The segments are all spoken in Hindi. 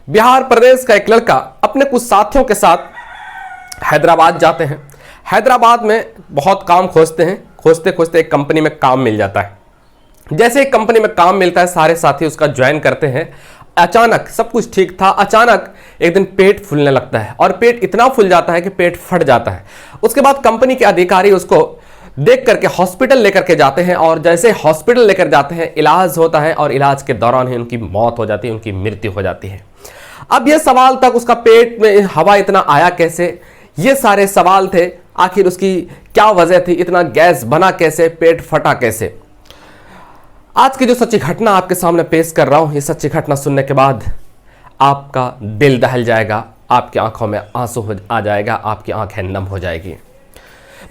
बिहार प्रदेश का एक लड़का अपने कुछ साथियों के साथ हैदराबाद जाते हैं। हैदराबाद में बहुत काम खोजते हैं, खोजते खोजते एक कंपनी में काम मिल जाता है। जैसे एक कंपनी में काम मिलता है, सारे साथी उसका ज्वाइन करते हैं। अचानक सब कुछ ठीक था, अचानक एक दिन पेट फूलने लगता है और पेट इतना फूल जाता है कि पेट फट जाता है। उसके बाद कंपनी के अधिकारी उसको देख करके हॉस्पिटल लेकर के जाते हैं और जैसे हॉस्पिटल लेकर जाते हैं, इलाज होता है और इलाज के दौरान ही उनकी मौत हो जाती है, उनकी मृत्यु हो जाती है। अब ये सवाल तक उसका पेट में हवा इतना आया कैसे, ये सारे सवाल थे। आखिर उसकी क्या वजह थी, इतना गैस बना कैसे, पेट फटा कैसे। आज की जो सच्ची घटना आपके सामने पेश कर रहा हूं, ये सच्ची घटना सुनने के बाद आपका दिल दहल जाएगा, आपकी आंखों में आंसू आ जाएगा, आपकी आंखें नम हो जाएगी।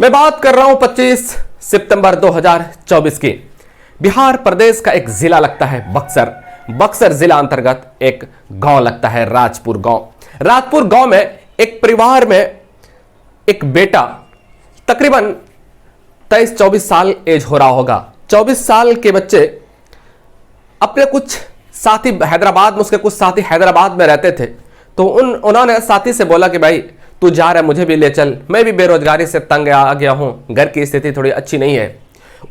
मैं बात कर रहा हूं 25 सितंबर 2024 की। बिहार प्रदेश का एक जिला लगता है बक्सर। बक्सर जिला अंतर्गत एक गांव लगता है राजपुर गांव। राजपुर गांव में एक परिवार में एक बेटा, तकरीबन 23-24 साल एज हो रहा होगा। 24 साल के बच्चे अपने कुछ साथी हैदराबाद में, उसके कुछ साथी हैदराबाद में रहते थे, तो उन्होंने साथी से बोला कि भाई तू जा रहा है, मुझे भी ले चल, मैं भी बेरोजगारी से तंग आ गया हूं, घर की स्थिति थोड़ी अच्छी नहीं है।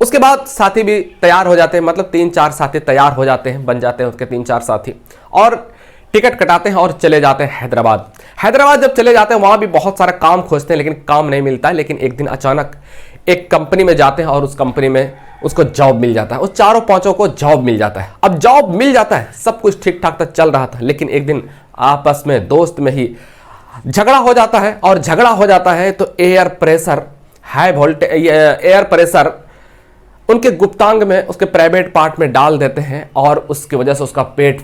उसके बाद साथी भी तैयार हो जाते हैं, मतलब 3-4 साथी तैयार हो जाते हैं, बन जाते हैं उसके 3-4 साथी, और टिकट कटाते हैं और चले जाते हैं हैदराबाद। हैदराबाद जब चले जाते हैं, वहां भी बहुत सारा काम खोजते हैं, लेकिन काम नहीं मिलता है। लेकिन एक दिन अचानक एक कंपनी में जाते हैं और उस कंपनी में उसको जॉब मिल जाता है। उस चारों पांचों को जॉब मिल जाता है। अब जॉब मिल जाता है, सब कुछ ठीक ठाक तक चल रहा था, लेकिन एक दिन आपस में दोस्त में ही झगड़ा हो जाता है। और झगड़ा हो जाता है तो air pressure, high voltage air pressure उनके गुप्तांग में, उसके प्राइवेट पार्ट में डाल देते हैं और उसकी वजह से उसका पेट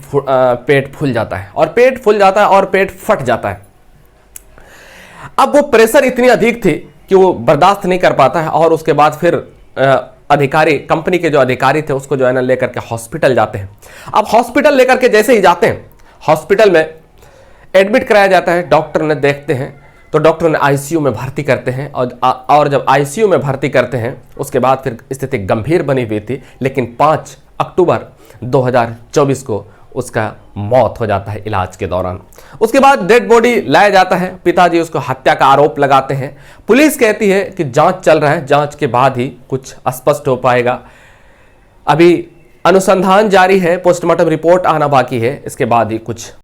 फूल जाता है और पेट फूल जाता है और पेट फट जाता है। अब वो प्रेशर इतनी अधिक थी कि वो बर्दाश्त नहीं कर पाता है और उसके बाद फिर अधिकारी, कंपनी के जो अधिकारी थे, उसको जो है ना लेकर के हॉस्पिटल जाते हैं। अब हॉस्पिटल लेकर के जैसे ही जाते हैं, हॉस्पिटल में एडमिट कराया जाता है। डॉक्टर ने देखते हैं तो डॉक्टर ने आईसीयू में भर्ती करते हैं और जब आईसीयू में भर्ती करते हैं, उसके बाद फिर स्थिति गंभीर बनी हुई थी। लेकिन 5 अक्टूबर 2024 को उसका मौत हो जाता है इलाज के दौरान। उसके बाद डेड बॉडी लाया जाता है। पिताजी उसको हत्या का आरोप लगाते हैं। पुलिस कहती है कि जांच चल रहा है, जांच के बाद ही कुछ स्पष्ट हो पाएगा। अभी अनुसंधान जारी है, पोस्टमार्टम रिपोर्ट आना बाकी है, इसके बाद ही कुछ